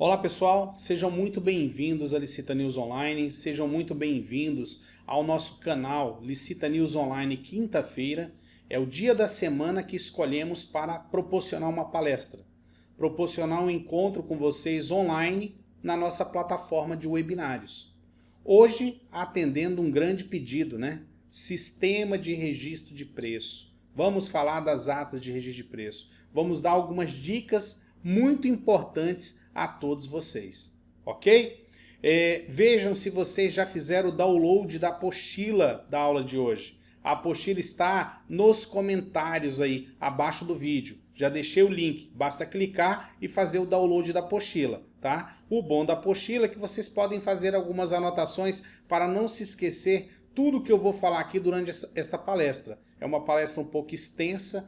Olá pessoal, sejam muito bem-vindos à Licita News Online, sejam muito bem-vindos ao nosso canal Licita News Online. Quinta-feira é o dia da semana que escolhemos para proporcionar uma palestra, proporcionar um encontro com vocês online na nossa plataforma de webinários. Hoje, atendendo um grande pedido, Sistema de registro de preço. Vamos falar das atas de registro de preço. Vamos dar algumas dicas muito importantes a todos vocês, ok? Vejam se vocês já fizeram o download da apostila da aula de hoje. A apostila está nos comentários aí abaixo do vídeo. Já deixei o link, basta clicar e fazer o download da apostila, tá? O bom da apostila é que vocês podem fazer algumas anotações para não se esquecer tudo que eu vou falar aqui durante esta palestra. É uma palestra um pouco extensa,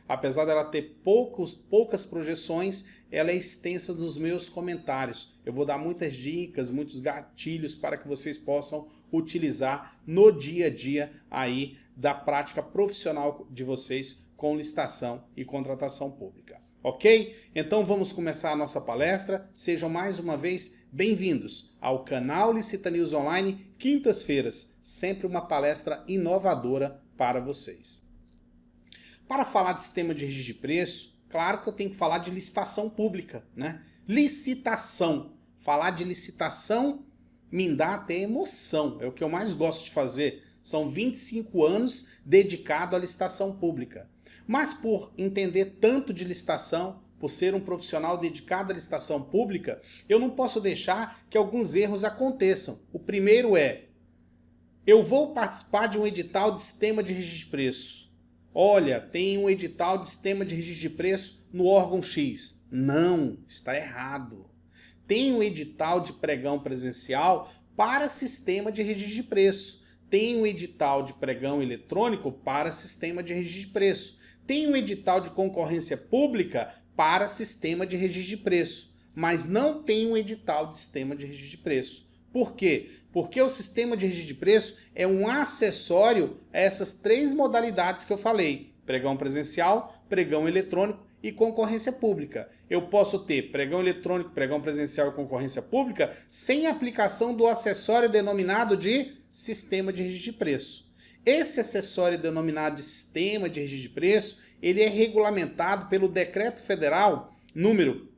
Apesar dela ter poucas projeções, ela é extensa nos meus comentários. Eu vou dar muitas dicas, muitos gatilhos para que vocês possam utilizar no dia a dia aí da prática profissional de vocês com licitação e contratação pública. Ok? Então vamos começar a nossa palestra. Sejam mais uma vez bem-vindos ao canal Licita News Online, quintas-feiras, sempre uma palestra inovadora para vocês. Para falar de sistema de registro de preço, claro que eu tenho que falar de licitação pública, Licitação. Falar de licitação me dá até emoção, é o que eu mais gosto de fazer. São 25 anos dedicado à licitação pública. Mas por entender tanto de licitação, por ser um profissional dedicado à licitação pública, eu não posso deixar que alguns erros aconteçam. O primeiro é: eu vou participar de um edital de sistema de registro de preço. Olha, tem um edital de sistema de registro de preço no órgão X. Não, está errado. Tem um edital de pregão presencial para sistema de registro de preço. Tem um edital de pregão eletrônico para sistema de registro de preço. Tem um edital de concorrência pública para sistema de registro de preço. Mas não tem um edital de sistema de registro de preço. Por quê? Porque o sistema de registro de preço é um acessório a essas três modalidades que eu falei: pregão presencial, pregão eletrônico e concorrência pública. Eu posso ter pregão eletrônico, pregão presencial e concorrência pública sem aplicação do acessório denominado de sistema de registro de preço. Esse acessório denominado de sistema de registro de preço, ele é regulamentado pelo Decreto Federal número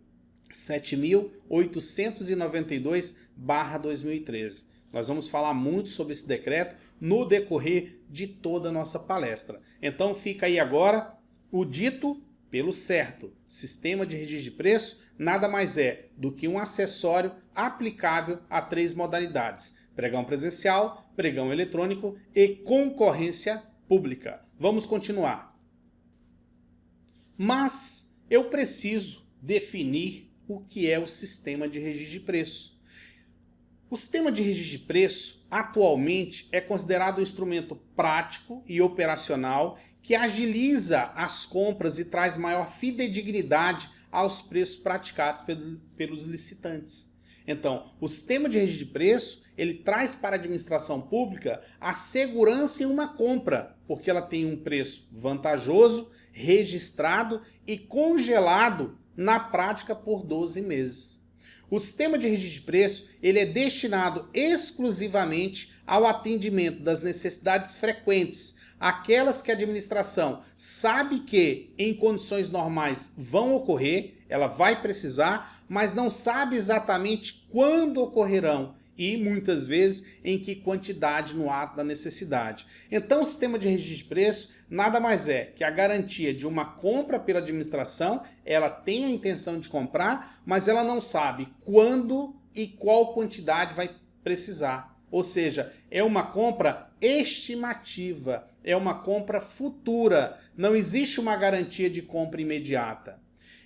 7.892/2013. Nós vamos falar muito sobre esse decreto no decorrer de toda a nossa palestra. Então fica aí agora o dito pelo certo. Sistema de registro de preço nada mais é do que um acessório aplicável a três modalidades: pregão presencial, pregão eletrônico e concorrência pública. Vamos continuar. Mas eu preciso definir o que é o sistema de registro de preço. O sistema de registro de preço, atualmente, é considerado um instrumento prático e operacional que agiliza as compras e traz maior fidedignidade aos preços praticados pelos licitantes. Então, o sistema de registro de preço, ele traz para a administração pública a segurança em uma compra, porque ela tem um preço vantajoso, registrado e congelado na prática por 12 meses. O sistema de registro de preço, ele é destinado exclusivamente ao atendimento das necessidades frequentes, aquelas que a administração sabe que em condições normais vão ocorrer, ela vai precisar, mas não sabe exatamente quando ocorrerão e muitas vezes em que quantidade no ato da necessidade. Então o sistema de registro de preço nada mais é que a garantia de uma compra pela administração. Ela tem a intenção de comprar, mas ela não sabe quando e qual quantidade vai precisar. Ou seja, é uma compra estimativa, é uma compra futura, não existe uma garantia de compra imediata.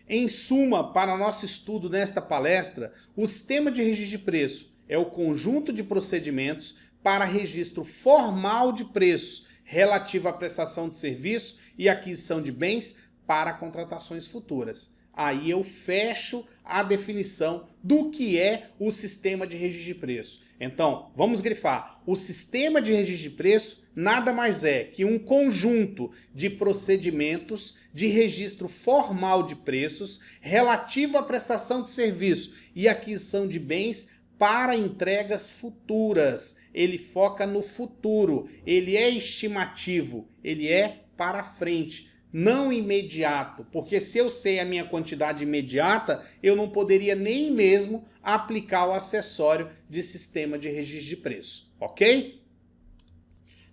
Em suma, para nosso estudo nesta palestra, o sistema de registro de preço é o conjunto de procedimentos para registro formal de preços relativo à prestação de serviço e aquisição de bens para contratações futuras. Aí eu fecho a definição do que é o sistema de registro de preço. Então, vamos grifar. O sistema de registro de preço nada mais é que um conjunto de procedimentos de registro formal de preços relativo à prestação de serviço e aquisição de bens para entregas futuras. Ele foca no futuro, ele é estimativo, ele é para frente, não imediato, porque se eu sei a minha quantidade imediata, eu não poderia nem mesmo aplicar o acessório de sistema de registro de preço, ok?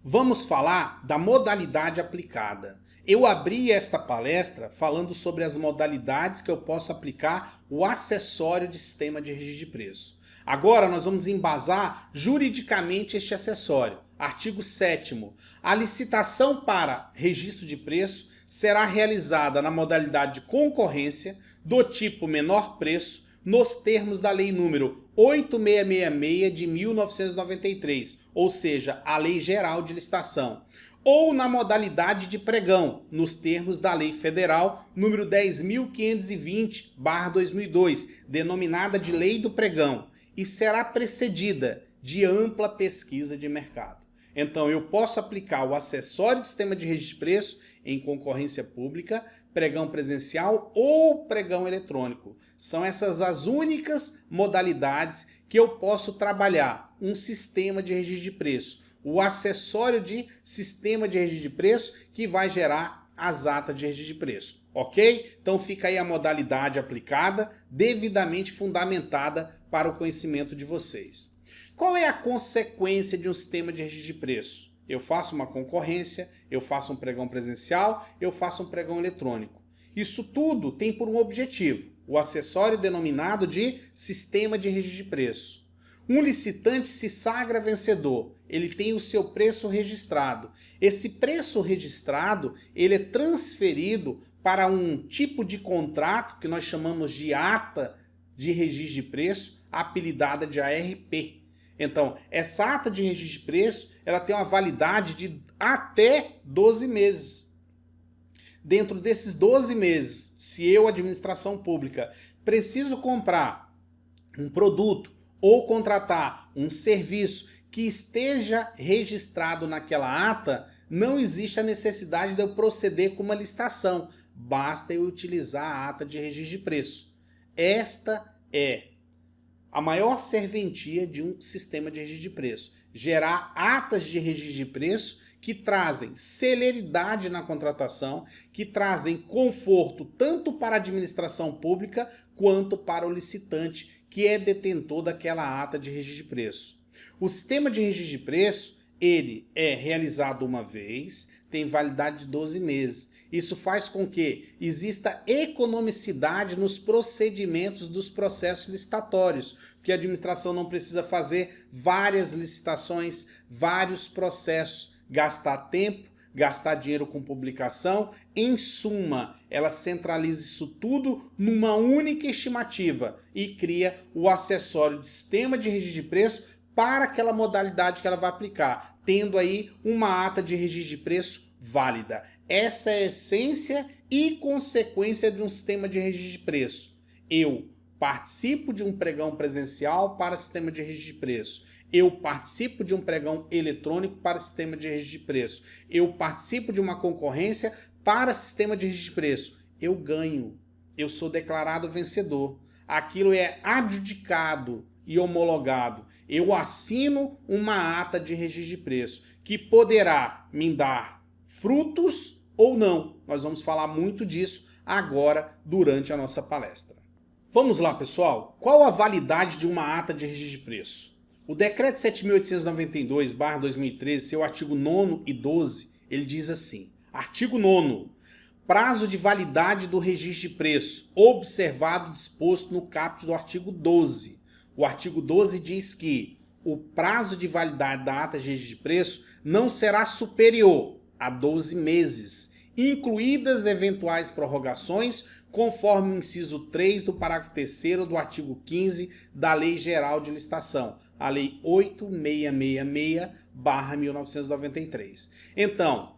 Vamos falar da modalidade aplicada. Eu abri esta palestra falando sobre as modalidades que eu posso aplicar o acessório de sistema de registro de preço. Agora nós vamos embasar juridicamente este acessório. Artigo 7º. A licitação para registro de preço será realizada na modalidade de concorrência do tipo menor preço nos termos da Lei número 8666 de 1993, ou seja, a Lei Geral de Licitação, ou na modalidade de pregão, nos termos da Lei Federal número 10.520/2002, denominada de Lei do Pregão, e será precedida de ampla pesquisa de mercado. Então, eu posso aplicar o acessório de sistema de registro de preço em concorrência pública, pregão presencial ou pregão eletrônico. São essas as únicas modalidades que eu posso trabalhar um sistema de registro de preço. O acessório de sistema de registro de preço que vai gerar as atas de registro de preço, ok? Então fica aí a modalidade aplicada, devidamente fundamentada para o conhecimento de vocês. Qual é a consequência de um sistema de registro de preço? Eu faço uma concorrência, eu faço um pregão presencial, eu faço um pregão eletrônico. Isso tudo tem por um objetivo, o acessório denominado de sistema de registro de preço. Um licitante se sagra vencedor, ele tem o seu preço registrado. Esse preço registrado, ele é transferido para um tipo de contrato que nós chamamos de ata de registro de preço, apelidada de ARP. Então, essa ata de registro de preço, ela tem uma validade de até 12 meses. Dentro desses 12 meses, se eu, administração pública, preciso comprar um produto ou contratar um serviço que esteja registrado naquela ata, não existe a necessidade de eu proceder com uma licitação. Basta eu utilizar a ata de registro de preço. Esta é a maior serventia de um sistema de registro de preço. Gerar atas de registro de preço que trazem celeridade na contratação, que trazem conforto tanto para a administração pública quanto para o licitante, que é detentor daquela ata de registro de preço. O sistema de registro de preço, ele é realizado uma vez, tem validade de 12 meses. Isso faz com que exista economicidade nos procedimentos dos processos licitatórios, porque a administração não precisa fazer várias licitações, vários processos, gastar tempo, gastar dinheiro com publicação. Em suma, ela centraliza isso tudo numa única estimativa e cria o acessório de sistema de registro de preço para aquela modalidade que ela vai aplicar, tendo aí uma ata de registro de preço válida. Essa é a essência e consequência de um sistema de registro de preço. Eu participo de um pregão presencial para sistema de registro de preço. Eu participo de um pregão eletrônico para sistema de registro de preço. Eu participo de uma concorrência para sistema de registro de preço. Eu ganho. Eu sou declarado vencedor. Aquilo é adjudicado e homologado. Eu assino uma ata de registro de preço que poderá me dar frutos ou não. Nós vamos falar muito disso agora durante a nossa palestra. Vamos lá, pessoal. Qual a validade de uma ata de registro de preço? O Decreto 7.892/2013, seu artigo 9º e 12, ele diz assim: artigo 9º. Prazo de validade do registro de preço, observado o disposto no caput do artigo 12. O artigo 12 diz que o prazo de validade da ata de registro de preço não será superior a 12 meses, incluídas eventuais prorrogações, conforme o inciso 3 do parágrafo 3º do artigo 15 da Lei Geral de Licitação, a Lei 8666/1993. Então,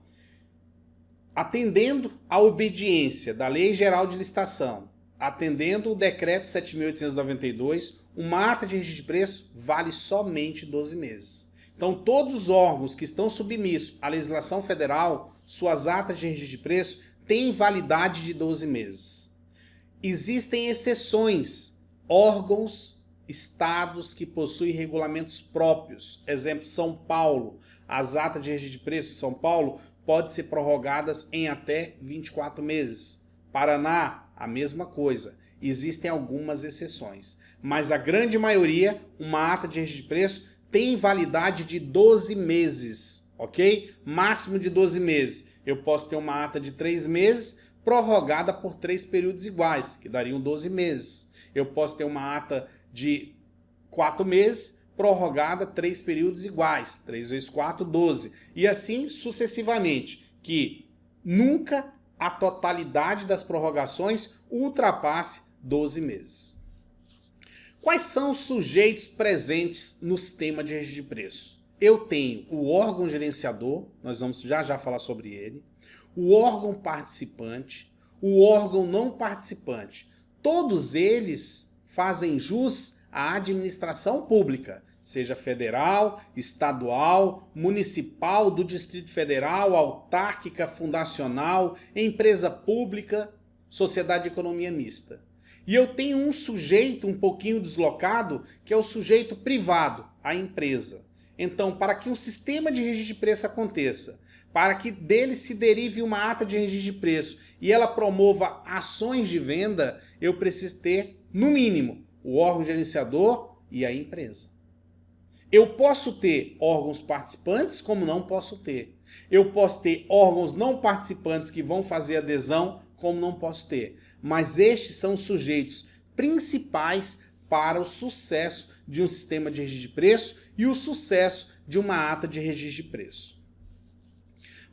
atendendo à obediência da Lei Geral de Licitação, atendendo o Decreto 7.892, uma ata de registro de preço vale somente 12 meses. Então, todos os órgãos que estão submissos à legislação federal, suas atas de registro de preço têm validade de 12 meses. Existem exceções, órgãos, estados que possuem regulamentos próprios. Exemplo, São Paulo. As atas de registro de preço de São Paulo podem ser prorrogadas em até 24 meses. Paraná, a mesma coisa. Existem algumas exceções. Mas a grande maioria, uma ata de registro de preço tem validade de 12 meses, ok? Máximo de 12 meses. Eu posso ter uma ata de 3 meses prorrogada por 3 períodos iguais, que dariam 12 meses. Eu posso ter uma ata de 4 meses prorrogada 3 períodos iguais. 3 vezes 4, 12. E assim sucessivamente, que nunca a totalidade das prorrogações ultrapasse 12 meses. Quais são os sujeitos presentes no sistema de registro de preço? Eu tenho o órgão gerenciador, nós vamos já falar sobre ele, o órgão participante, o órgão não participante. Todos eles fazem jus à administração pública, seja federal, estadual, municipal, do Distrito Federal, autárquica, fundacional, empresa pública, sociedade de economia mista. E eu tenho um sujeito um pouquinho deslocado, que é o sujeito privado, a empresa. Então, para que um sistema de registro de preço aconteça, para que dele se derive uma ata de registro de preço e ela promova ações de venda, eu preciso ter, no mínimo, o órgão gerenciador e a empresa. Eu posso ter órgãos participantes, como não posso ter. Eu posso ter órgãos não participantes que vão fazer adesão, como não posso ter. Mas estes são os sujeitos principais para o sucesso de um sistema de registro de preço e o sucesso de uma ata de registro de preço.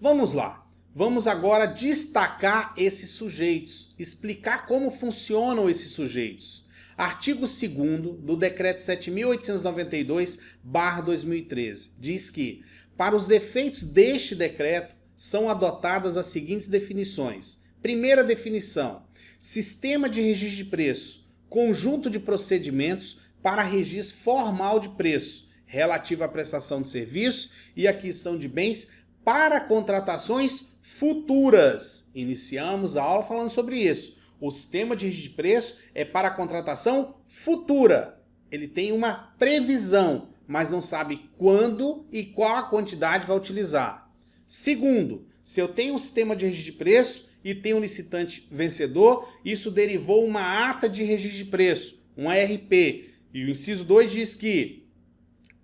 Vamos lá. Vamos agora destacar esses sujeitos, explicar como funcionam esses sujeitos. Artigo 2º do Decreto 7.892/2013 diz que, para os efeitos deste decreto, são adotadas as seguintes definições. Primeira definição: sistema de registro de preço, conjunto de procedimentos para registro formal de preço, relativo à prestação de serviço e aquisição de bens para contratações futuras. Iniciamos a aula falando sobre isso. O sistema de registro de preço é para contratação futura. Ele tem uma previsão, mas não sabe quando e qual a quantidade vai utilizar. Segundo, se eu tenho um sistema de registro de preço e tenho um licitante vencedor, isso derivou uma ata de registro de preço, um ARP. E o inciso 2 diz que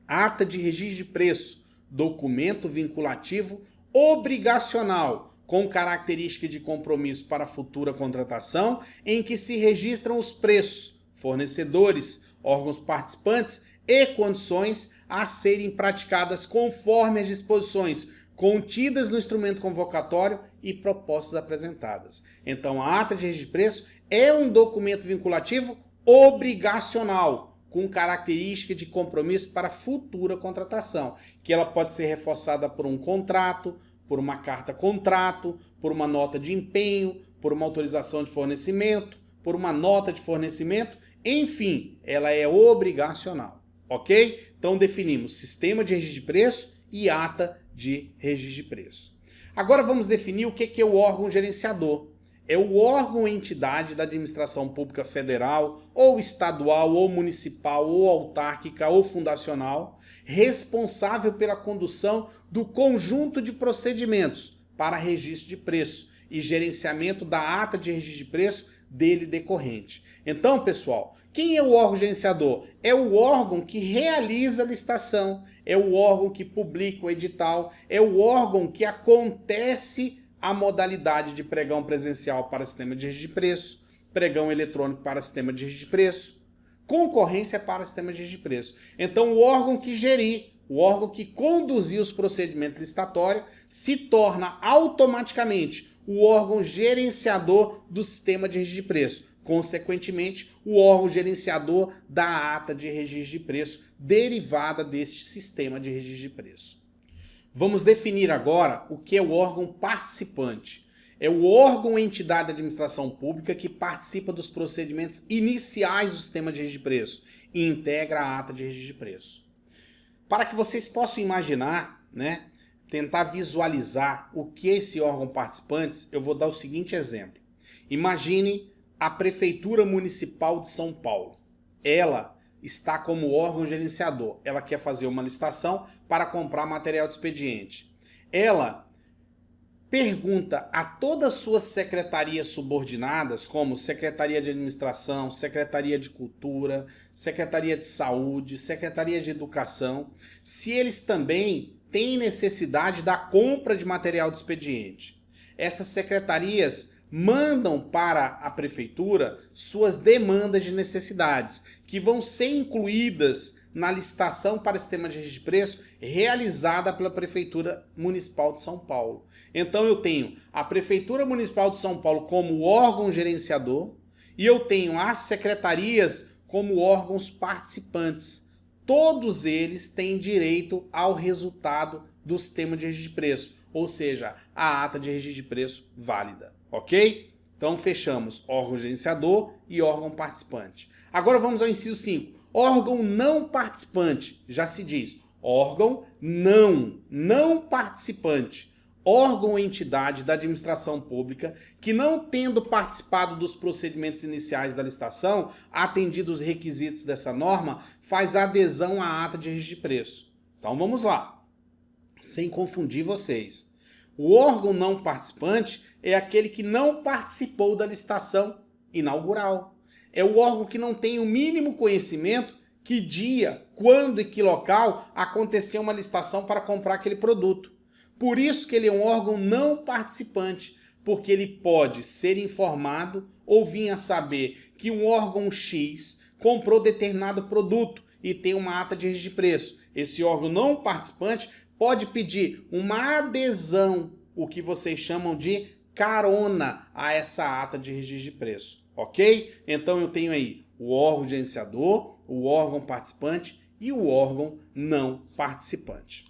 ata de registro de preço, documento vinculativo obrigacional, com característica de compromisso para futura contratação, em que se registram os preços, fornecedores, órgãos participantes e condições a serem praticadas conforme as disposições contidas no instrumento convocatório e propostas apresentadas. Então, a ata de registro de preço é um documento vinculativo obrigacional, com característica de compromisso para futura contratação, que ela pode ser reforçada por um contrato, por uma carta-contrato, por uma nota de empenho, por uma autorização de fornecimento, por uma nota de fornecimento, enfim, ela é obrigacional, ok? Então definimos sistema de registro de preço e ata de registro de preço. Agora vamos definir o que é o órgão gerenciador. É o órgão ou entidade da administração pública federal, ou estadual, ou municipal, ou autárquica, ou fundacional, responsável pela condução do conjunto de procedimentos para registro de preço e gerenciamento da ata de registro de preço dele decorrente. Então, pessoal, quem é o órgão gerenciador? É o órgão que realiza a licitação, é o órgão que publica o edital, é o órgão que acontece a modalidade de pregão presencial para sistema de registro de preço, pregão eletrônico para sistema de registro de preço, concorrência para sistema de registro de preço. Então, o órgão que gerir, o órgão que conduzir os procedimentos licitatórios, se torna automaticamente o órgão gerenciador do sistema de registro de preço. Consequentemente, o órgão gerenciador da ata de registro de preço derivada deste sistema de registro de preço. Vamos definir agora o que é o órgão participante. É o órgão ou entidade da administração pública que participa dos procedimentos iniciais do sistema de registro de preço e integra a ata de registro de preço. Para que vocês possam imaginar, né, tentar visualizar o que é esse órgão participante, eu vou dar o seguinte exemplo. Imagine a Prefeitura Municipal de São Paulo. Ela está como órgão gerenciador. Ela quer fazer uma licitação para comprar material de expediente. Ela pergunta a todas as suas secretarias subordinadas, como Secretaria de Administração, Secretaria de Cultura, Secretaria de Saúde, Secretaria de Educação, se eles também têm necessidade da compra de material de expediente. Essas secretarias mandam para a prefeitura suas demandas de necessidades, que vão ser incluídas na licitação para sistema de registro de preço realizada pela Prefeitura Municipal de São Paulo. Então eu tenho a Prefeitura Municipal de São Paulo como órgão gerenciador e eu tenho as secretarias como órgãos participantes. Todos eles têm direito ao resultado do sistema de registro de preço, ou seja, a ata de registro de preço válida, ok? Então fechamos órgão gerenciador e órgão participante. Agora vamos ao inciso 5. Órgão não participante, já se diz, órgão não participante. Órgão ou entidade da administração pública que, não tendo participado dos procedimentos iniciais da licitação, atendidos os requisitos dessa norma, faz adesão à ata de registro de preço. Então vamos lá, sem confundir vocês. O órgão não participante é aquele que não participou da licitação inaugural. É o órgão que não tem o mínimo conhecimento que dia, quando e que local aconteceu uma licitação para comprar aquele produto. Por isso que ele é um órgão não participante, porque ele pode ser informado ou vir a saber que um órgão X comprou determinado produto e tem uma ata de registro de preço. Esse órgão não participante pode pedir uma adesão, o que vocês chamam de carona, a essa ata de registro de preço, ok? Então eu tenho aí o órgão gerenciador, o órgão participante e o órgão não participante.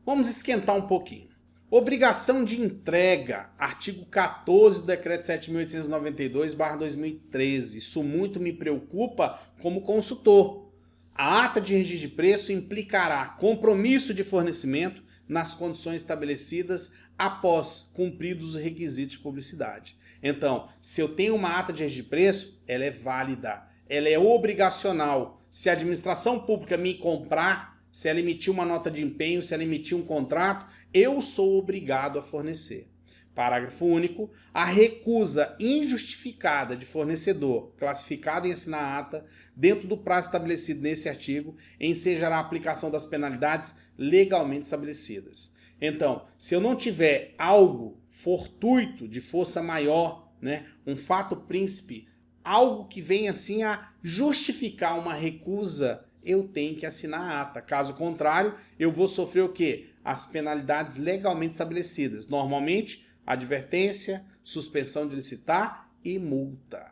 Vamos esquentar um pouquinho. Obrigação de entrega, artigo 14 do Decreto 7.892/2013. Isso muito me preocupa como consultor. A ata de registro de preço implicará compromisso de fornecimento nas condições estabelecidas após cumpridos os requisitos de publicidade. Então, se eu tenho uma ata de registro de preço, ela é válida, ela é obrigacional. Se a administração pública me comprar, se ela emitir uma nota de empenho, se ela emitir um contrato, eu sou obrigado a fornecer. Parágrafo único. A recusa injustificada de fornecedor classificado em assinar a ata dentro do prazo estabelecido nesse artigo ensejará a aplicação das penalidades legalmente estabelecidas. Então, se eu não tiver algo fortuito de força maior, né, um fato príncipe, algo que venha assim a justificar uma recusa, eu tenho que assinar a ata. Caso contrário, eu vou sofrer o quê? As penalidades legalmente estabelecidas. Normalmente, advertência, suspensão de licitar e multa.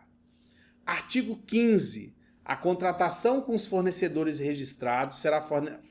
Artigo 15. A contratação com os fornecedores registrados será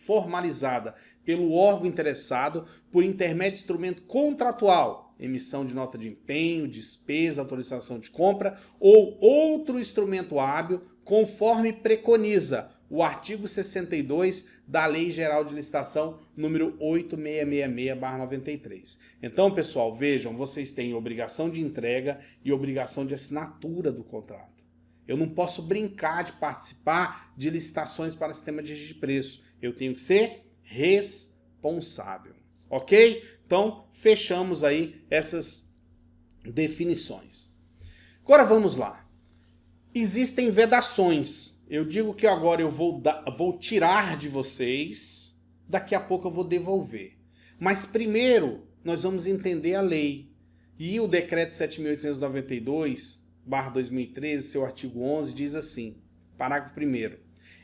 formalizada pelo órgão interessado por intermédio de instrumento contratual, emissão de nota de empenho, despesa, autorização de compra ou outro instrumento hábil, conforme preconiza o artigo 62 da Lei Geral de Licitação número 8666/93. Então, pessoal, vejam, vocês têm obrigação de entrega e obrigação de assinatura do contrato. Eu não posso brincar de participar de licitações para sistema de registro de preço. Eu tenho que ser responsável, ok? Então, fechamos aí essas definições. Agora vamos lá. Existem vedações. Eu digo que agora eu vou tirar de vocês, daqui a pouco eu vou devolver. Mas primeiro nós vamos entender a lei. E o decreto 7.892/2013, seu artigo 11, diz assim, parágrafo 1º,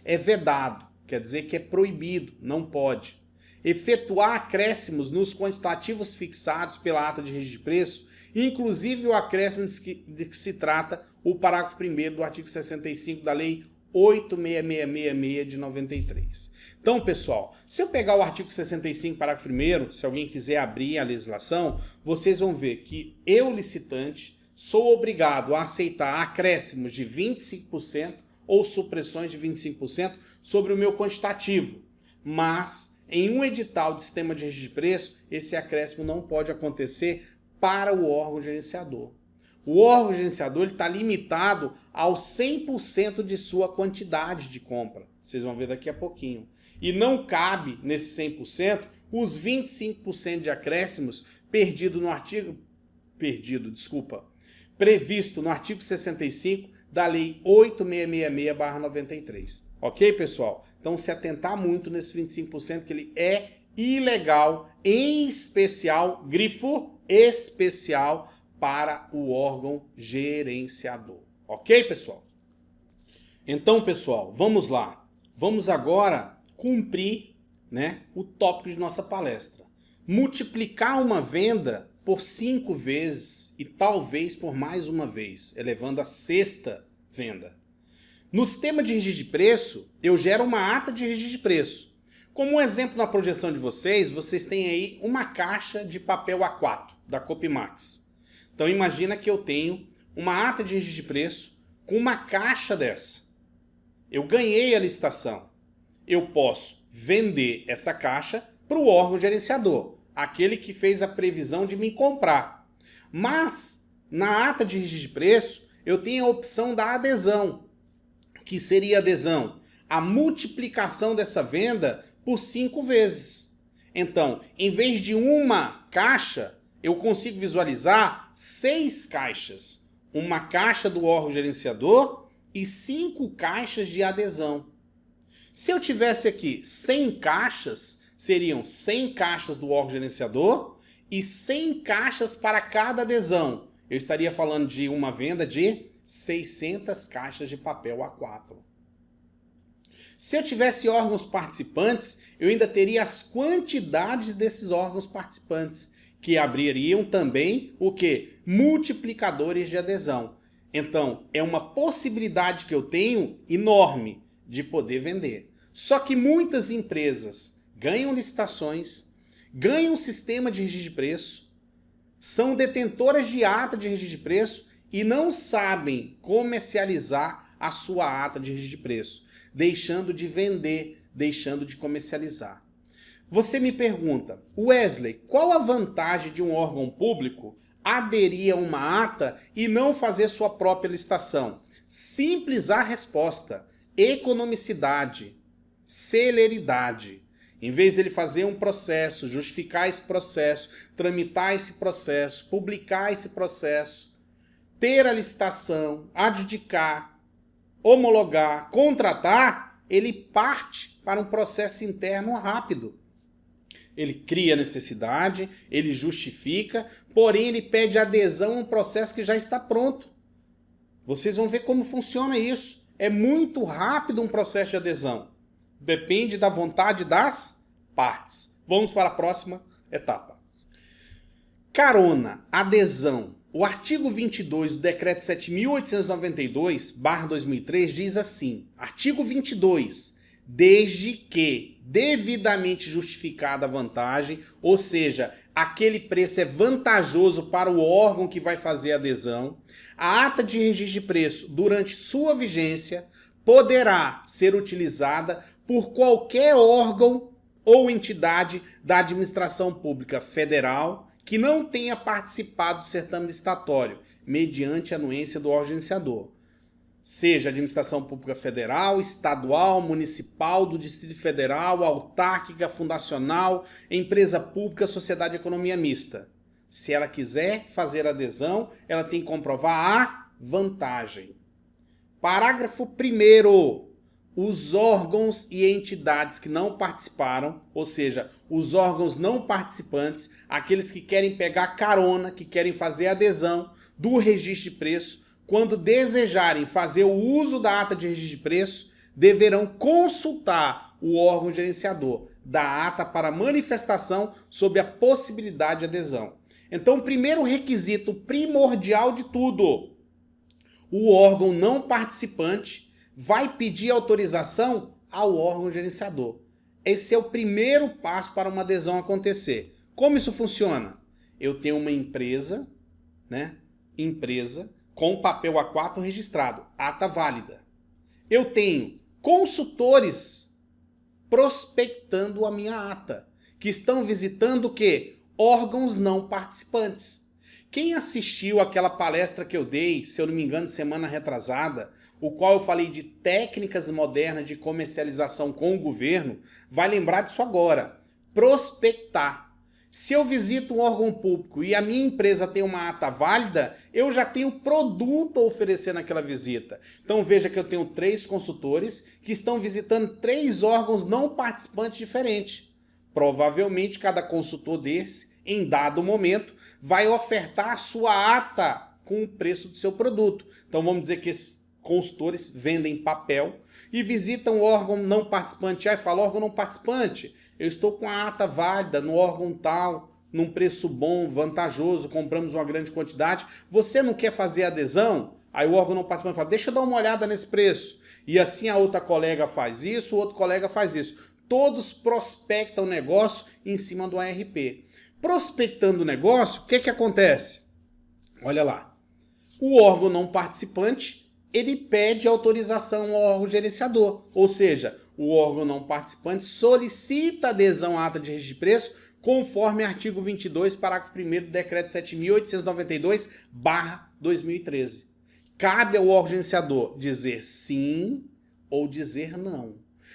é vedado, quer dizer que é proibido, não pode, efetuar acréscimos nos quantitativos fixados pela ata de registro de preço, inclusive o acréscimo de que se trata o parágrafo 1º do artigo 65 da Lei 8666 de 93. Então, pessoal, se eu pegar o artigo 65, parágrafo 1º, se alguém quiser abrir a legislação, vocês vão ver que eu, licitante, sou obrigado a aceitar acréscimos de 25% ou supressões de 25% sobre o meu quantitativo. mas em um edital de sistema de registro de preço, esse acréscimo não pode acontecer para o órgão gerenciador. O órgão gerenciador está limitado ao 100% de sua quantidade de compra. Vocês vão ver daqui a pouquinho. E não cabe nesse 100% os 25% de acréscimos previsto no artigo 65 da Lei 8666/93. Ok, pessoal? Então, se atentar muito nesse 25%, que ele é ilegal, em especial, grifo especial, para o órgão gerenciador. Ok, pessoal? Então, pessoal, vamos lá. Vamos agora cumprir, né, o tópico de nossa palestra. Multiplicar uma venda por 5 vezes e talvez por mais uma vez, elevando a sexta venda. No sistema de registro de preço, eu gero uma ata de registro de preço. Como um exemplo na projeção de vocês têm aí uma caixa de papel A4 da Copimax. Então imagina que eu tenho uma ata de registro de preço com uma caixa dessa. Eu ganhei a licitação. Eu posso vender essa caixa para o órgão gerenciador, aquele que fez a previsão de me comprar. Mas na ata de registro de preço, eu tenho a opção da adesão. Que seria a adesão? A multiplicação dessa venda por 5 vezes. Então, em vez de uma caixa, eu consigo visualizar 6 caixas. Uma caixa do órgão gerenciador e 5 caixas de adesão. Se eu tivesse aqui 100 caixas, seriam 100 caixas do órgão gerenciador e 100 caixas para cada adesão. Eu estaria falando de uma venda de 600 caixas de papel A4. Se eu tivesse órgãos participantes, eu ainda teria as quantidades desses órgãos participantes, que abririam também o quê? Multiplicadores de adesão. Então, é uma possibilidade que eu tenho enorme de poder vender. Só que muitas empresas ganham licitações, ganham sistema de registro de preço, são detentoras de ata de registro de preço e não sabem comercializar a sua ata de registro de preço, deixando de vender, deixando de comercializar. Você me pergunta, Wesley, qual a vantagem de um órgão público aderir a uma ata e não fazer sua própria licitação? Simples a resposta: economicidade, celeridade. Em vez de ele fazer um processo, justificar esse processo, tramitar esse processo, publicar esse processo, ter a licitação, adjudicar, homologar, contratar, ele parte para um processo interno rápido. Ele cria necessidade, ele justifica, porém ele pede adesão a um processo que já está pronto. Vocês vão ver como funciona isso. É muito rápido um processo de adesão. Depende da vontade das partes. Vamos para a próxima etapa. Carona, adesão. O artigo 22 do Decreto 7.892/2003 diz assim, artigo 22, desde que devidamente justificada a vantagem, ou seja, aquele preço é vantajoso para o órgão que vai fazer a adesão, a ata de registro de preço, durante sua vigência, poderá ser utilizada por qualquer órgão ou entidade da administração pública federal que não tenha participado do certame licitatório, mediante anuência do órgão gerenciador. Seja administração pública federal, estadual, municipal, do Distrito Federal, autárquica, fundacional, empresa pública, sociedade de economia mista. Se ela quiser fazer adesão, ela tem que comprovar a vantagem. Parágrafo 1º. Os órgãos e entidades que não participaram, ou seja, os órgãos não participantes, aqueles que querem pegar carona, que querem fazer adesão do registro de preço, quando desejarem fazer o uso da ata de registro de preço, deverão consultar o órgão gerenciador da ata para manifestação sobre a possibilidade de adesão. Então, o primeiro requisito primordial de tudo, o órgão não participante vai pedir autorização ao órgão gerenciador. Esse é o primeiro passo para uma adesão acontecer. Como isso funciona? Eu tenho uma empresa, com papel A4 registrado, ata válida. Eu tenho consultores prospectando a minha ata, que estão visitando o quê? Órgãos não participantes. Quem assistiu aquela palestra que eu dei, se eu não me engano, semana retrasada, o qual eu falei de técnicas modernas de comercialização com o governo, vai lembrar disso agora. Prospectar. Se eu visito um órgão público e a minha empresa tem uma ata válida, eu já tenho produto a oferecer naquela visita. Então veja que eu tenho 3 consultores que estão visitando 3 órgãos não participantes diferentes. Provavelmente cada consultor desse, em dado momento, vai ofertar a sua ata com o preço do seu produto. Então vamos dizer que esses consultores vendem papel e visitam o órgão não participante. Aí fala, órgão não participante, eu estou com a ata válida no órgão tal, num preço bom, vantajoso, compramos uma grande quantidade. Você não quer fazer adesão? Aí o órgão não participante fala, deixa eu dar uma olhada nesse preço. E assim a outra colega faz isso, o outro colega faz isso. Todos prospectam o negócio em cima do ARP. Prospectando o negócio, o que acontece? Olha lá. O órgão não participante, ele pede autorização ao órgão gerenciador. Ou seja, o órgão não participante solicita adesão à ata de registro de preço conforme artigo 22, parágrafo 1º do decreto 7.892/2013. Cabe ao órgão gerenciador dizer sim ou dizer não.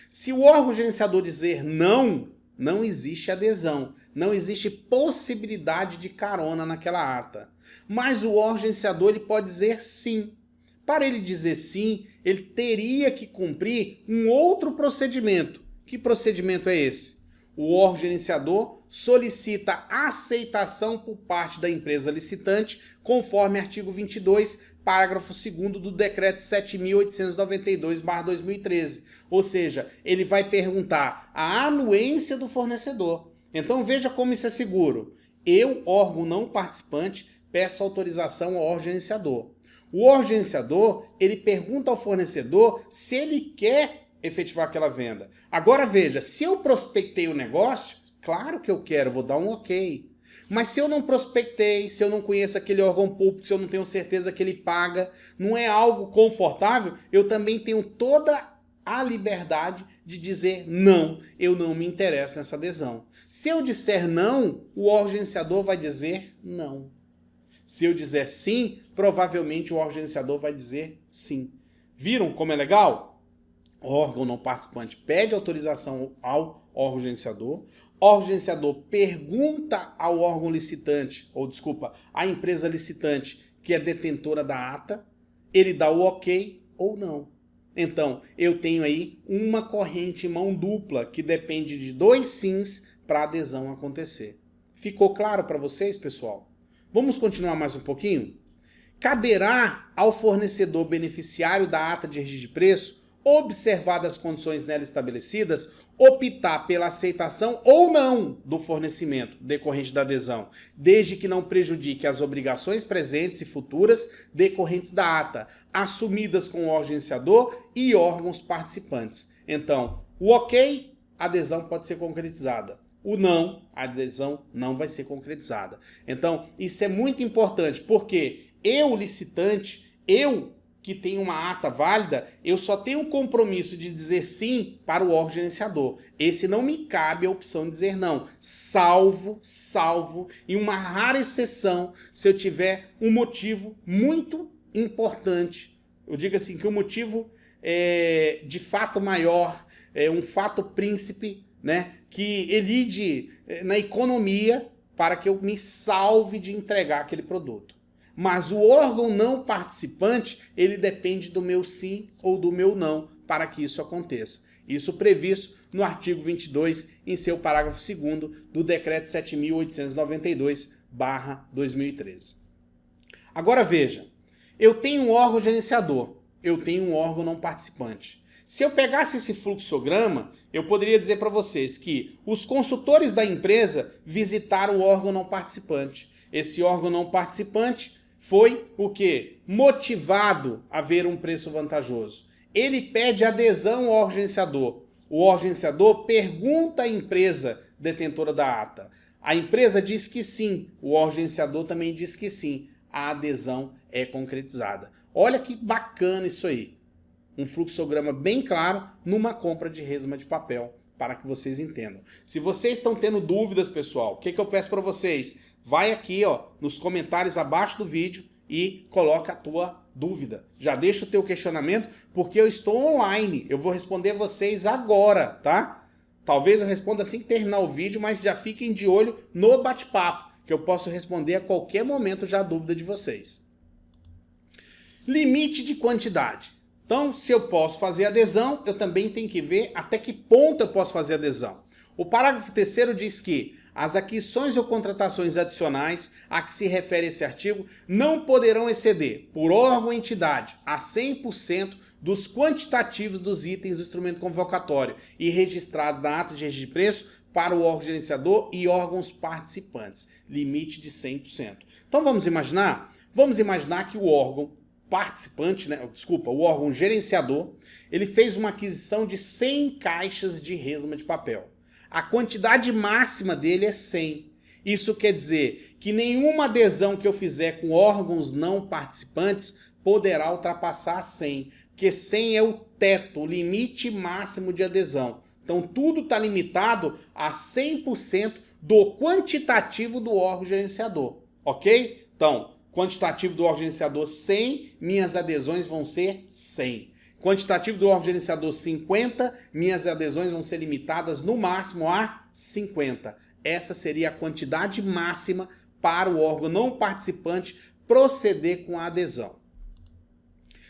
Se o órgão gerenciador dizer não, não existe adesão, não existe possibilidade de carona naquela ata. Mas o órgão gerenciador ele pode dizer sim. Para ele dizer sim, ele teria que cumprir um outro procedimento. Que procedimento é esse? O órgão gerenciador solicita aceitação por parte da empresa licitante, conforme artigo 22, parágrafo 2º do decreto 7.892/2013. Ou seja, ele vai perguntar a anuência do fornecedor. Então veja como isso é seguro. Eu, órgão não participante, peço autorização ao órgão gerenciador. O órgão gerenciador, ele pergunta ao fornecedor se ele quer efetivar aquela venda. Agora veja, se eu prospectei o negócio, claro que eu quero, vou dar um ok. Mas se eu não prospectei, se eu não conheço aquele órgão público, se eu não tenho certeza que ele paga, não é algo confortável, eu também tenho toda a liberdade de dizer não, eu não me interesso nessa adesão. Se eu disser não, o órgão gerenciador vai dizer não. Se eu dizer sim, provavelmente o órgão gerenciador vai dizer sim. Viram como é legal? O órgão não participante pede autorização ao órgão gerenciador. O órgão gerenciador pergunta ao órgão licitante, à empresa licitante, que é detentora da ata. Ele dá o ok ou não. Então, eu tenho aí uma corrente mão dupla que depende de 2 sims para a adesão acontecer. Ficou claro para vocês, pessoal? Vamos continuar mais um pouquinho? Caberá ao fornecedor beneficiário da ata de registro de preço, observadas as condições nela estabelecidas, optar pela aceitação ou não do fornecimento decorrente da adesão, desde que não prejudique as obrigações presentes e futuras decorrentes da ata, assumidas com o órgão gerenciador e órgãos participantes. Então, o ok, a adesão pode ser concretizada. O não, a adesão não vai ser concretizada. Então, isso é muito importante, porque eu, licitante, eu que tenho uma ata válida, eu só tenho o compromisso de dizer sim para o órgão gerenciador. Esse não me cabe a opção de dizer não, salvo, em uma rara exceção, se eu tiver um motivo muito importante. Eu digo assim, que o motivo é de fato maior, é um fato príncipe, né, que elide na economia para que eu me salve de entregar aquele produto. Mas o órgão não participante, ele depende do meu sim ou do meu não para que isso aconteça. Isso previsto no artigo 22, em seu parágrafo 2º do decreto 7.892/2013. Agora veja, eu tenho um órgão gerenciador, eu tenho um órgão não participante. Se eu pegasse esse fluxograma, eu poderia dizer para vocês que os consultores da empresa visitaram o órgão não participante. Esse órgão não participante foi o quê? Motivado a ver um preço vantajoso. Ele pede adesão ao órgão gerenciador. O órgão gerenciador pergunta à empresa detentora da ata. A empresa diz que sim, o órgão gerenciador também diz que sim. A adesão é concretizada. Olha que bacana isso aí. Um fluxograma bem claro numa compra de resma de papel para que vocês entendam. Se vocês estão tendo dúvidas, pessoal, o que eu peço para vocês? Vai aqui, ó, nos comentários abaixo do vídeo e coloca a tua dúvida. Já deixa o teu questionamento, porque eu estou online. Eu vou responder vocês agora, tá? Talvez eu responda assim que terminar o vídeo, mas já fiquem de olho no bate-papo, que eu posso responder a qualquer momento já a dúvida de vocês. Limite de quantidade. Então, se eu posso fazer adesão, eu também tenho que ver até que ponto eu posso fazer adesão. O parágrafo 3º diz que as aquisições ou contratações adicionais a que se refere esse artigo não poderão exceder, por órgão ou entidade, a 100% dos quantitativos dos itens do instrumento convocatório e registrado na ata de registro de preço para o órgão gerenciador e órgãos participantes. Limite de 100%. Então vamos imaginar? Vamos imaginar que o órgão participante, o órgão gerenciador, ele fez uma aquisição de 100 caixas de resma de papel. A quantidade máxima dele é 100. Isso quer dizer que nenhuma adesão que eu fizer com órgãos não participantes poderá ultrapassar 100, porque 100 é o teto, o limite máximo de adesão. Então tudo está limitado a 100% do quantitativo do órgão gerenciador, ok? Então, quantitativo do órgão gerenciador 100, minhas adesões vão ser 100. Quantitativo do órgão gerenciador 50, minhas adesões vão ser limitadas no máximo a 50. Essa seria a quantidade máxima para o órgão não participante proceder com a adesão.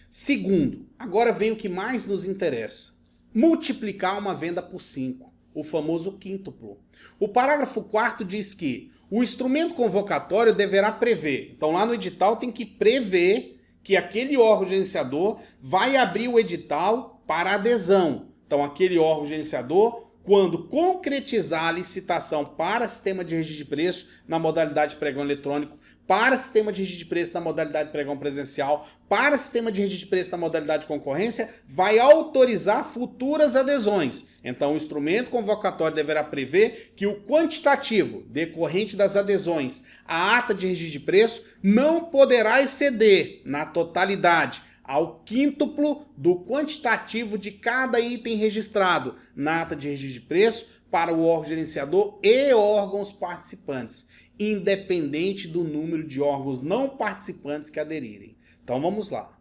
Segundo, agora vem o que mais nos interessa. Multiplicar uma venda por 5, o famoso quíntuplo. O parágrafo 4º diz que o instrumento convocatório deverá prever. Então lá no edital tem que prever que aquele órgão gerenciador vai abrir o edital para adesão. Então aquele órgão gerenciador, quando concretizar a licitação para sistema de registro de preço na modalidade pregão eletrônico, para sistema de registro de preço na modalidade pregão presencial, para sistema de registro de preço na modalidade de concorrência, vai autorizar futuras adesões. Então o instrumento convocatório deverá prever que o quantitativo decorrente das adesões à ata de registro de preço não poderá exceder, na totalidade, ao quíntuplo do quantitativo de cada item registrado na ata de registro de preço para o órgão gerenciador e órgãos participantes, independente do número de órgãos não participantes que aderirem. Então vamos lá.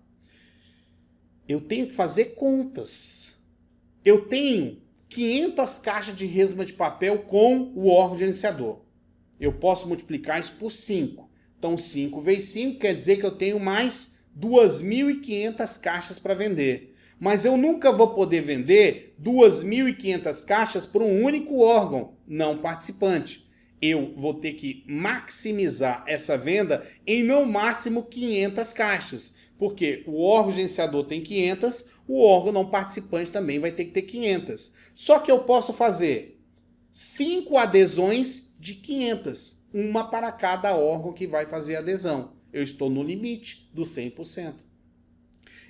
Eu tenho que fazer contas. Eu tenho 500 caixas de resma de papel com o órgão gerenciador. Eu posso multiplicar isso por 5. Então 5 vezes 5 quer dizer que eu tenho mais 2.500 caixas para vender. Mas eu nunca vou poder vender 2.500 caixas para um único órgão não participante. Eu vou ter que maximizar essa venda em no máximo 500 caixas. Porque o órgão gerenciador tem 500, o órgão não participante também vai ter que ter 500. Só que eu posso fazer 5 adesões de 500. Uma para cada órgão que vai fazer adesão. Eu estou no limite dos 100%.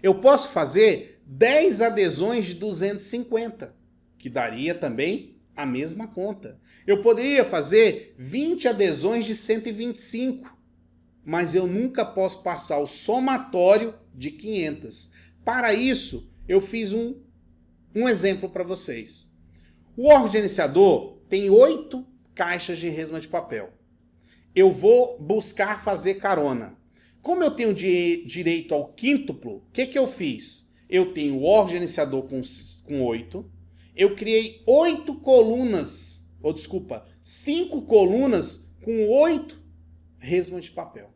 Eu posso fazer 10 adesões de 250, que daria também a mesma conta. Eu poderia fazer 20 adesões de 125, mas eu nunca posso passar o somatório de 500. Para isso, eu fiz um exemplo para vocês. O órgão gerenciador tem 8 caixas de resma de papel. Eu vou buscar fazer carona. Como eu tenho direito ao quíntuplo, o que eu fiz? Eu tenho o órgão gerenciador com 8. Eu criei 8 colunas, 5 colunas com 8 resmas de papel.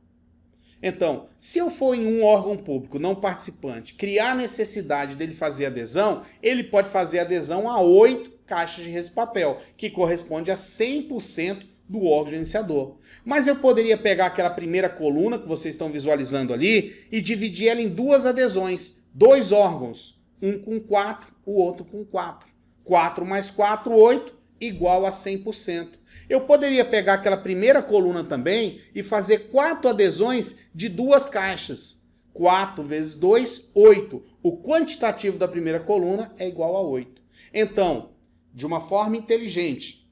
Então, se eu for em um órgão público não participante, criar a necessidade dele fazer adesão, ele pode fazer adesão a 8 caixas de resma de papel, que corresponde a 100% do órgão gerenciador. Mas eu poderia pegar aquela primeira coluna que vocês estão visualizando ali e dividir ela em 2 adesões, 2 órgãos, um com 4, o outro com 4. 4 mais 4, 8, igual a 100%. Eu poderia pegar aquela primeira coluna também e fazer 4 adesões de 2 caixas. 4 vezes 2, 8. O quantitativo da primeira coluna é igual a 8. Então, de uma forma inteligente,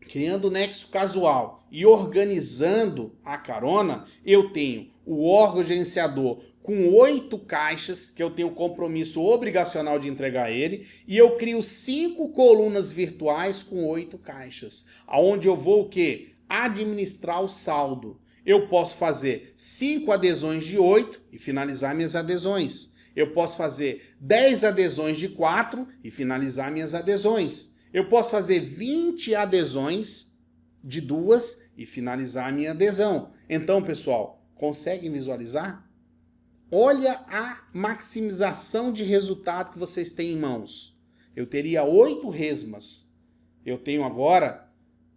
criando nexo casual e organizando a carona, eu tenho o órgão gerenciador com 8 caixas, que eu tenho compromisso obrigacional de entregar a ele, e eu crio 5 colunas virtuais com 8 caixas, aonde eu vou o quê? Administrar o saldo. Eu posso fazer 5 adesões de 8 e finalizar minhas adesões. Eu posso fazer 10 adesões de 4 e finalizar minhas adesões. Eu posso fazer 20 adesões de 2 e finalizar a minha adesão. Então, pessoal, conseguem visualizar? Olha a maximização de resultado que vocês têm em mãos. Eu teria 8 resmas. Eu tenho agora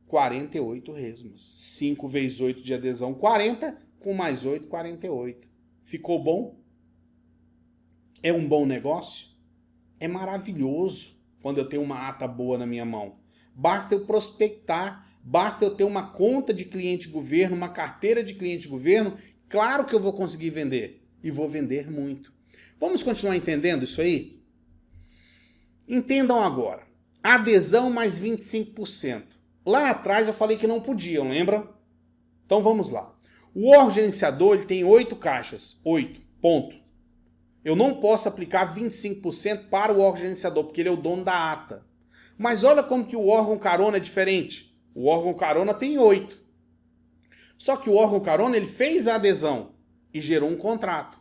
48 resmas. 5 vezes 8 de adesão, 40. Com mais 8, 48. Ficou bom? É um bom negócio? É maravilhoso quando eu tenho uma ata boa na minha mão. Basta eu prospectar, basta eu ter uma conta de cliente governo, uma carteira de cliente governo, claro que eu vou conseguir vender. E vou vender muito. Vamos continuar entendendo isso aí? Entendam agora. Adesão mais 25%. Lá atrás eu falei que não podiam, lembra? Então vamos lá. O órgão gerenciador ele tem 8 caixas. 8, ponto. Eu não posso aplicar 25% para o órgão gerenciador, porque ele é o dono da ata. Mas olha como que o órgão carona é diferente. O órgão carona tem 8. Só que o órgão carona ele fez a adesão e gerou um contrato.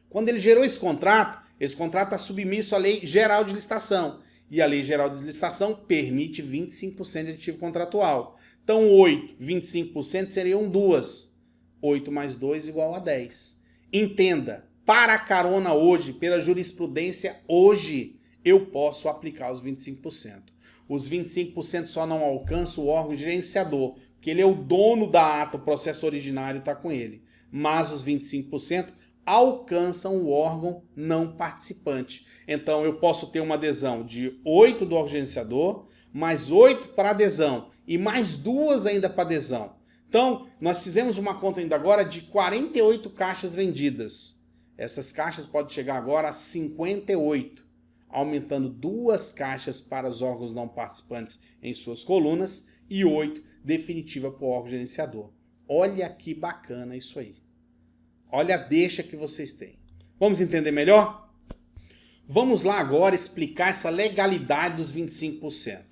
Quando ele gerou esse contrato está submisso à Lei Geral de Licitação. E a Lei Geral de Licitação permite 25% de aditivo contratual. Então 8, 25% seriam 2. 8 mais 2 igual a 10. Entenda, para a carona hoje, pela jurisprudência hoje, eu posso aplicar os 25%. Os 25% só não alcançam o órgão gerenciador, porque ele é o dono da ata, o processo originário está com ele. Mas os 25% alcançam o órgão não participante. Então eu posso ter uma adesão de 8 do órgão gerenciador, mais 8 para adesão e mais 2 ainda para adesão. Então nós fizemos uma conta ainda agora de 48 caixas vendidas. Essas caixas podem chegar agora a 58, aumentando 2 caixas para os órgãos não participantes em suas colunas e 8 definitiva para o órgão gerenciador. Olha que bacana isso aí. Olha a deixa que vocês têm. Vamos entender melhor? Vamos lá agora explicar essa legalidade dos 25%.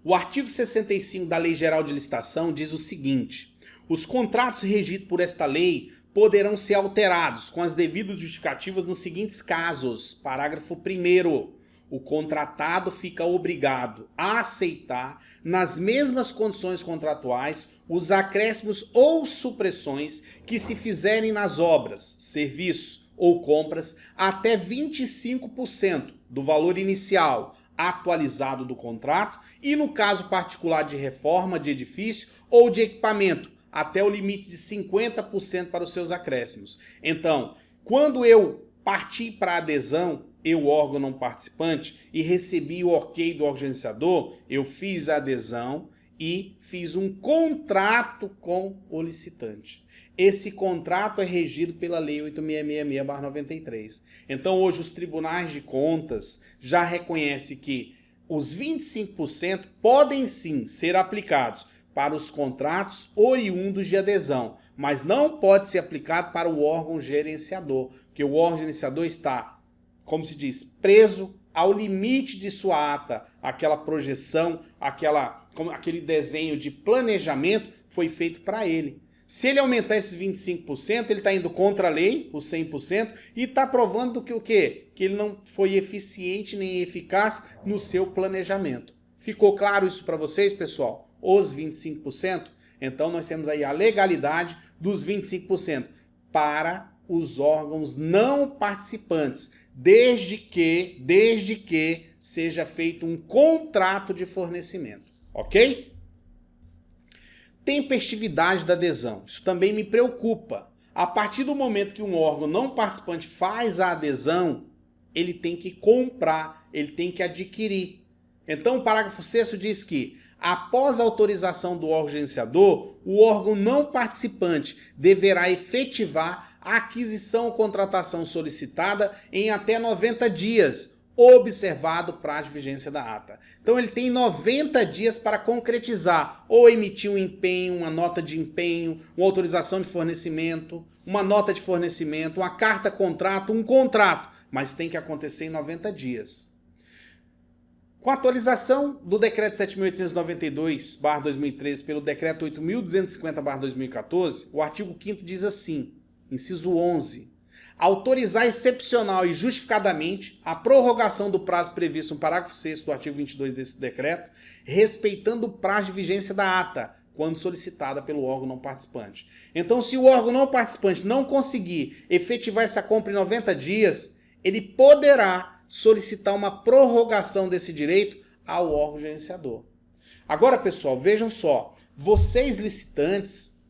O artigo 65 da Lei Geral de Licitação diz o seguinte: os contratos regidos por esta lei poderão ser alterados com as devidas justificativas nos seguintes casos. Parágrafo 1º. O contratado fica obrigado a aceitar, nas mesmas condições contratuais, os acréscimos ou supressões que se fizerem nas obras, serviços ou compras até 25% do valor inicial atualizado do contrato e, no caso particular de reforma de edifício ou de equipamento, até o limite de 50% para os seus acréscimos. Então, quando eu parti para a adesão, eu, órgão não participante, e recebi o ok do órgão gerenciador, eu fiz a adesão e fiz um contrato com o licitante. Esse contrato é regido pela Lei 8666/93. Então, hoje, os tribunais de contas já reconhecem que os 25% podem sim ser aplicados para os contratos oriundos de adesão, mas não pode ser aplicado para o órgão gerenciador, porque o órgão gerenciador está, como se diz, preso ao limite de sua ata. Aquela projeção, aquele desenho de planejamento foi feito para ele. Se ele aumentar esses 25%, ele está indo contra a lei, os 100%, e está provando que o quê? Que ele não foi eficiente nem eficaz no seu planejamento. Ficou claro isso para vocês, pessoal? Os 25%? Então nós temos aí a legalidade dos 25% para os órgãos não participantes, desde que seja feito um contrato de fornecimento, ok? Tempestividade da adesão, isso também me preocupa. A partir do momento que um órgão não participante faz a adesão, ele tem que comprar, ele tem que adquirir. Então o parágrafo 6º diz que, após a autorização do órgão gerenciador, o órgão não participante deverá efetivar a aquisição ou contratação solicitada em até 90 dias, observado o prazo de vigência da ata. Então ele tem 90 dias para concretizar, ou emitir um empenho, uma nota de empenho, uma autorização de fornecimento, uma nota de fornecimento, uma carta-contrato, um contrato, mas tem que acontecer em 90 dias. Com a atualização do Decreto 7.892/2013 pelo Decreto 8.250/2014, o artigo 5º diz assim, inciso 11, autorizar excepcional e justificadamente a prorrogação do prazo previsto no parágrafo 6º do artigo 22 desse decreto, respeitando o prazo de vigência da ata, quando solicitada pelo órgão não participante. Então, se o órgão não participante não conseguir efetivar essa compra em 90 dias, ele poderá solicitar uma prorrogação desse direito ao órgão gerenciador. Agora, pessoal, vejam só, vocês licitantes,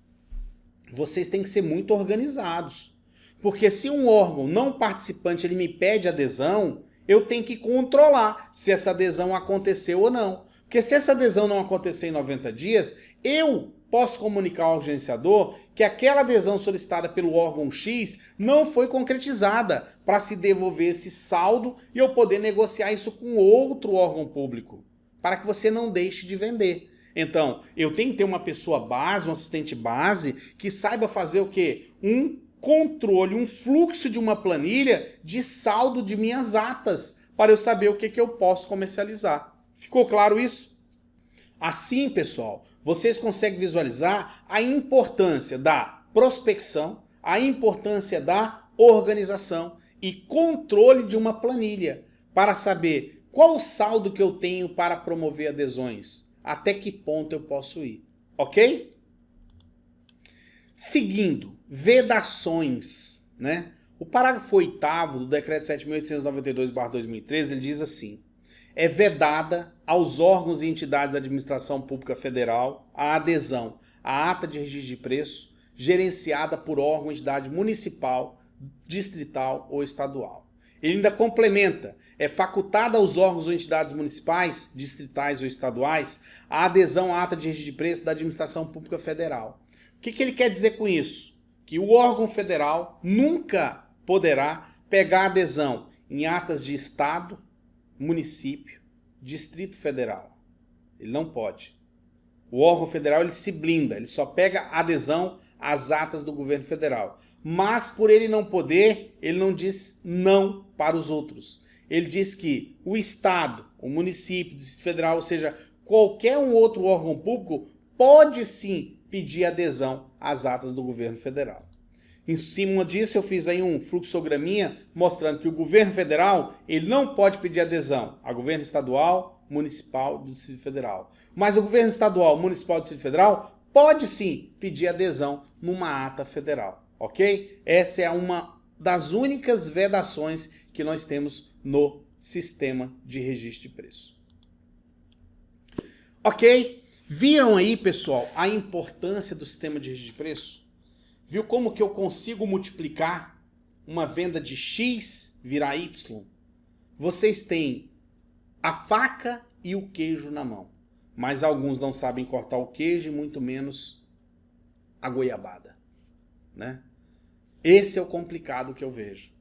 vocês têm que ser muito organizados. Porque se um órgão não participante ele me pede adesão, eu tenho que controlar se essa adesão aconteceu ou não. Porque se essa adesão não acontecer em 90 dias, eu posso comunicar ao gerenciador que aquela adesão solicitada pelo órgão X não foi concretizada para se devolver esse saldo e eu poder negociar isso com outro órgão público, para que você não deixe de vender. Então, eu tenho que ter uma pessoa base, um assistente base, que saiba fazer o quê? Um controle, um fluxo de uma planilha de saldo de minhas atas, para eu saber o que eu posso comercializar. Ficou claro isso? Assim, pessoal, vocês conseguem visualizar a importância da prospecção, a importância da organização e controle de uma planilha, para saber qual o saldo que eu tenho para promover adesões, até que ponto eu posso ir, ok? Seguindo, vedações, né? O parágrafo 8º do Decreto 7.892/2013, ele diz assim, é vedada aos órgãos e entidades da administração pública federal a adesão à ata de registro de preço gerenciada por órgão ou entidade municipal, distrital ou estadual. Ele ainda complementa, é facultada aos órgãos ou entidades municipais, distritais ou estaduais a adesão à ata de registro de preço da administração pública federal. O que ele quer dizer com isso? Que o órgão federal nunca poderá pegar adesão em atas de estado, município, Distrito Federal. Ele não pode. O órgão federal ele se blinda, ele só pega adesão às atas do governo federal. Mas por ele não poder, ele não diz não para os outros. Ele diz que o estado, o município, o Distrito Federal, ou seja, qualquer um outro órgão público pode sim pedir adesão às atas do governo federal. Em cima disso eu fiz aí um fluxograminha mostrando que o governo federal ele não pode pedir adesão a governo estadual, municipal e do Distrito Federal. Mas o governo estadual, municipal e do Distrito Federal pode sim pedir adesão numa ata federal, ok? Essa é uma das únicas vedações que nós temos no sistema de registro de preço. Ok? Viram aí, pessoal, a importância do sistema de registro de preço? Viu como que eu consigo multiplicar uma venda de X virar Y? Vocês têm a faca e o queijo na mão, mas alguns não sabem cortar o queijo e muito menos a goiabada, né? Esse é o complicado que eu vejo.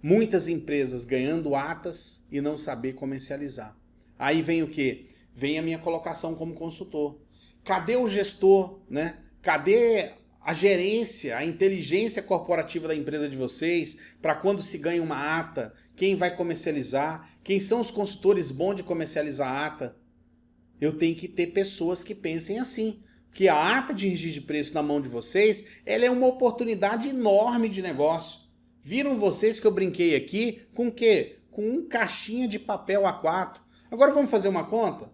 Muitas empresas ganhando atas e não saber comercializar. Aí vem o quê? Vem a minha colocação como consultor. Cadê o gestor, né? Cadê a gerência, a inteligência corporativa da empresa de vocês, para quando se ganha uma ata, quem vai comercializar, quem são os consultores bons de comercializar a ata? Eu tenho que ter pessoas que pensem assim, que a ata de registro de preço na mão de vocês, ela é uma oportunidade enorme de negócio. Viram vocês que eu brinquei aqui com o quê? Com um caixinha de papel A4. Agora vamos fazer uma conta?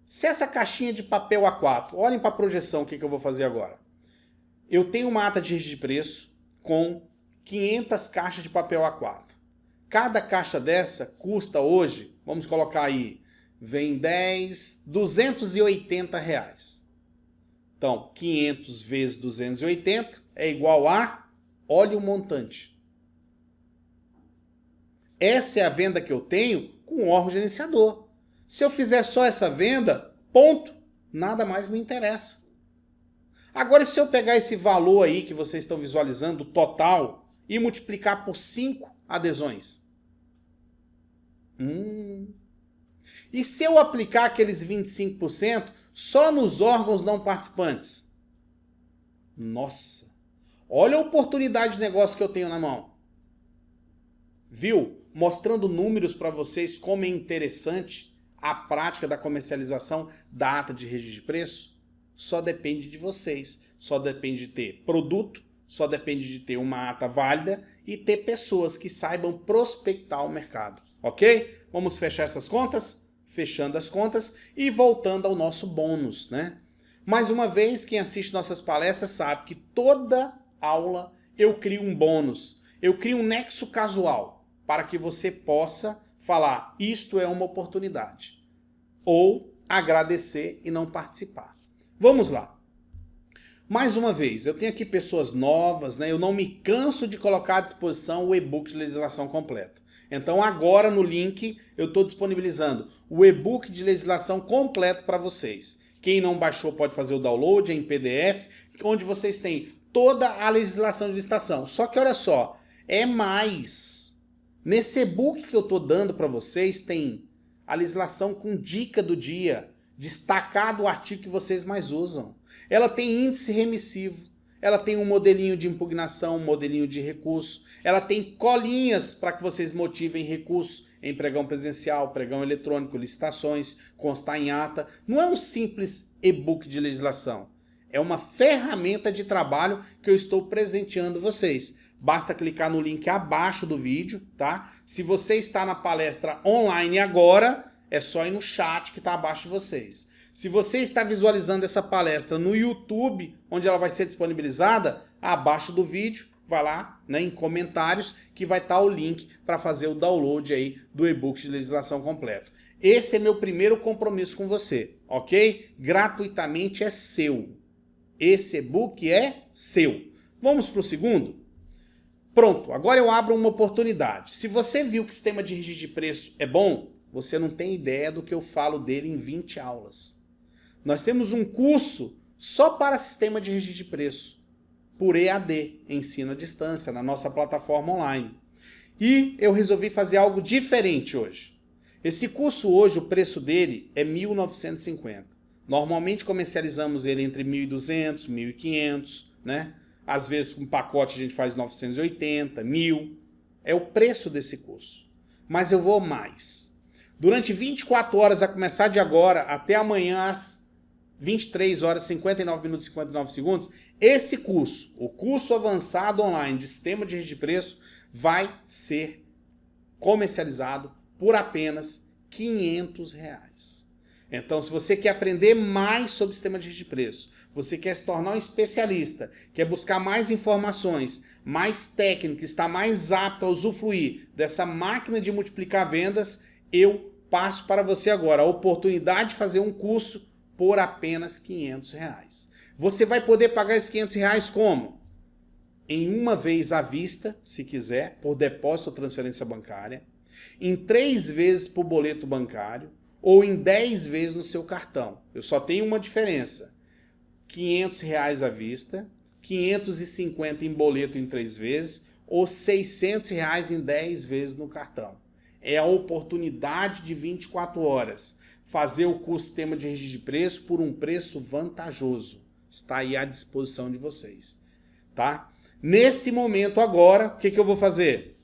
Se essa caixinha de papel A4, olhem para a projeção, o que eu vou fazer agora? Eu tenho uma ata de registro de preço com 500 caixas de papel A4. Cada caixa dessa custa hoje, vamos colocar aí, vem 10, R$280. Então, 500 vezes 280 é igual a, olha o montante. Essa é a venda que eu tenho com o órgão gerenciador. Se eu fizer só essa venda, ponto, nada mais me interessa. Agora, se eu pegar esse valor aí que vocês estão visualizando, total, e multiplicar por 5 adesões, E se eu aplicar aqueles 25% só nos órgãos não participantes? Nossa, olha a oportunidade de negócio que eu tenho na mão. Viu? Mostrando números para vocês como é interessante a prática da comercialização da ata de registro de preço. Só depende de vocês, só depende de ter produto, só depende de ter uma ata válida e ter pessoas que saibam prospectar o mercado, ok? Vamos fechar essas contas? Fechando as contas e voltando ao nosso bônus, né? Mais uma vez, quem assiste nossas palestras sabe que toda aula eu crio um bônus, eu crio um nexo casual para que você possa falar, isto é uma oportunidade, ou agradecer e não participar. Vamos lá. Mais uma vez, eu tenho aqui pessoas novas, né? Eu não me canso de colocar à disposição o e-book de legislação completo. Então agora no link eu estou disponibilizando o e-book de legislação completo para vocês. Quem não baixou pode fazer o download em PDF, onde vocês têm toda a legislação de licitação. Só que olha só, é mais. Nesse e-book que eu estou dando para vocês tem a legislação com dica do dia, destacado o artigo que vocês mais usam. Ela tem índice remissivo, ela tem um modelinho de impugnação, um modelinho de recurso, ela tem colinhas para que vocês motivem recurso em pregão presencial, pregão eletrônico, licitações, constar em ata. Não é um simples e-book de legislação, é uma ferramenta de trabalho que eu estou presenteando vocês. Basta clicar no link abaixo do vídeo, tá? Se você está na palestra online agora, é só ir no chat que está abaixo de vocês. Se você está visualizando essa palestra no YouTube, onde ela vai ser disponibilizada, abaixo do vídeo, vai lá, né, em comentários, que vai estar o link para fazer o download aí do e-book de legislação completo. Esse é meu primeiro compromisso com você, ok? Gratuitamente é seu. Esse e-book é seu. Vamos para o segundo? Pronto, agora eu abro uma oportunidade. Se você viu que o sistema de registro de preço é bom, você não tem ideia do que eu falo dele em 20 aulas. Nós temos um curso só para sistema de registro de preço, por EAD, ensino à distância, na nossa plataforma online. E eu resolvi fazer algo diferente hoje. Esse curso hoje, o preço dele é R$ 1.950. Normalmente comercializamos ele entre R$ 1.200, R$ 1.500, né? Às vezes com pacote a gente faz 980, 1.000. É o preço desse curso. Mas eu vou mais. Durante 24 horas, a começar de agora até amanhã às 23 horas, 59 minutos e 59 segundos, esse curso, o curso avançado online de sistema de registro de preço, vai ser comercializado por apenas R$ 500. Então, se você quer aprender mais sobre sistema de registro de preço, você quer se tornar um especialista, quer buscar mais informações, mais técnica, está mais apto a usufruir dessa máquina de multiplicar vendas, eu passo para você agora a oportunidade de fazer um curso por apenas R$ 500. Você vai poder pagar esses R$ 500 como? Em uma vez à vista, se quiser, por depósito ou transferência bancária, em 3 vezes por boleto bancário ou em 10 vezes no seu cartão. Eu só tenho uma diferença. R$ 500 à vista, 550 em boleto em 3 vezes ou R$ 600 em 10 vezes no cartão. É a oportunidade de 24 horas. Fazer o curso Sistema de Registro de Preço por um preço vantajoso. Está aí à disposição de vocês. Tá? Nesse momento agora, o que eu vou fazer?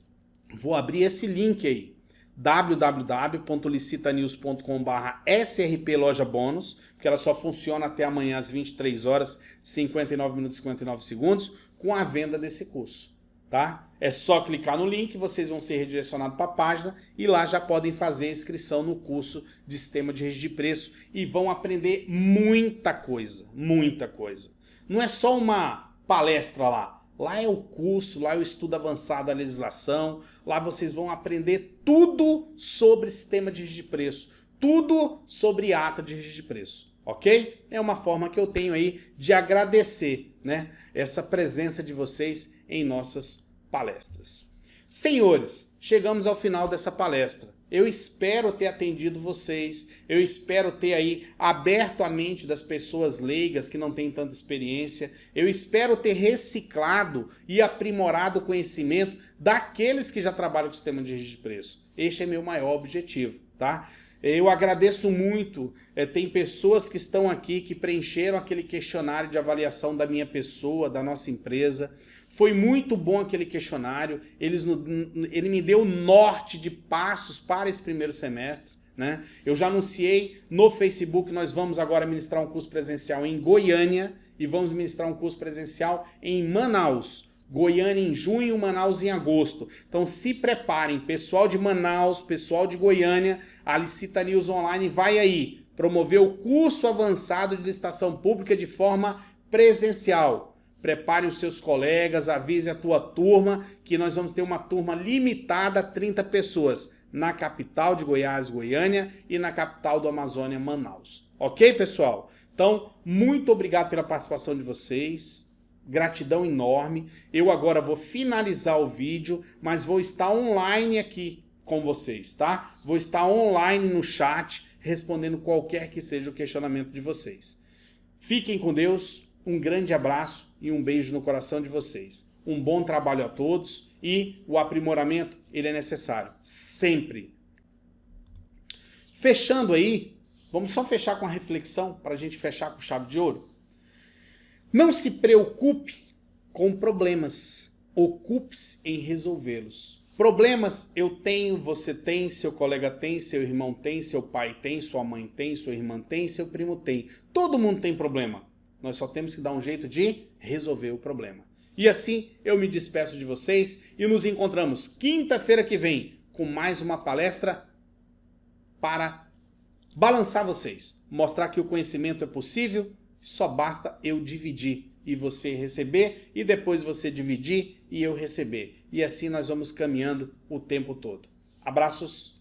Vou abrir esse link aí. www.licitanews.com/srplojabônus, porque ela só funciona até amanhã às 23 horas, 59 minutos e 59 segundos, com a venda desse curso. Tá? É só clicar no link, vocês vão ser redirecionados para a página e lá já podem fazer a inscrição no curso de Sistema de Registro de Preço e vão aprender muita coisa, muita coisa. Não é só uma palestra lá. Lá é o curso, lá é o estudo avançado da legislação, lá vocês vão aprender tudo sobre sistema de registro de preço, tudo sobre ata de registro de preço, ok? É uma forma que eu tenho aí de agradecer, né, essa presença de vocês em nossas palestras. Senhores, chegamos ao final dessa palestra. Eu espero ter atendido vocês, eu espero ter aí aberto a mente das pessoas leigas que não têm tanta experiência, eu espero ter reciclado e aprimorado o conhecimento daqueles que já trabalham com o sistema de registro de preço. Este é meu maior objetivo, tá? Eu agradeço muito, tem pessoas que estão aqui que preencheram aquele questionário de avaliação da minha pessoa, da nossa empresa. Foi muito bom aquele questionário, ele me deu norte de passos para esse primeiro semestre, né? Eu já anunciei no Facebook que nós vamos agora ministrar um curso presencial em Goiânia e vamos ministrar um curso presencial em Manaus. Goiânia em junho, Manaus em agosto. Então se preparem, pessoal de Manaus, pessoal de Goiânia, a Licita News Online vai aí promover o curso avançado de licitação pública de forma presencial. Prepare os seus colegas, avise a tua turma que nós vamos ter uma turma limitada a 30 pessoas na capital de Goiás, Goiânia e na capital do Amazônia, Manaus. Ok, pessoal? Então, muito obrigado pela participação de vocês. Gratidão enorme. Eu agora vou finalizar o vídeo, mas vou estar online aqui com vocês, tá? Vou estar online no chat, respondendo qualquer que seja o questionamento de vocês. Fiquem com Deus, um grande abraço e um beijo no coração de vocês. Um bom trabalho a todos e o aprimoramento, ele é necessário, sempre. Fechando aí, vamos só fechar com a reflexão para a gente fechar com chave de ouro. Não se preocupe com problemas, ocupe-se em resolvê-los. Problemas eu tenho, você tem, seu colega tem, seu irmão tem, seu pai tem, sua mãe tem, sua irmã tem, seu primo tem. Todo mundo tem problema. Nós só temos que dar um jeito de resolver o problema. E assim eu me despeço de vocês e nos encontramos quinta-feira que vem com mais uma palestra para balançar vocês. Mostrar que o conhecimento é possível, só basta eu dividir e você receber e depois você dividir e eu receber. E assim nós vamos caminhando o tempo todo. Abraços.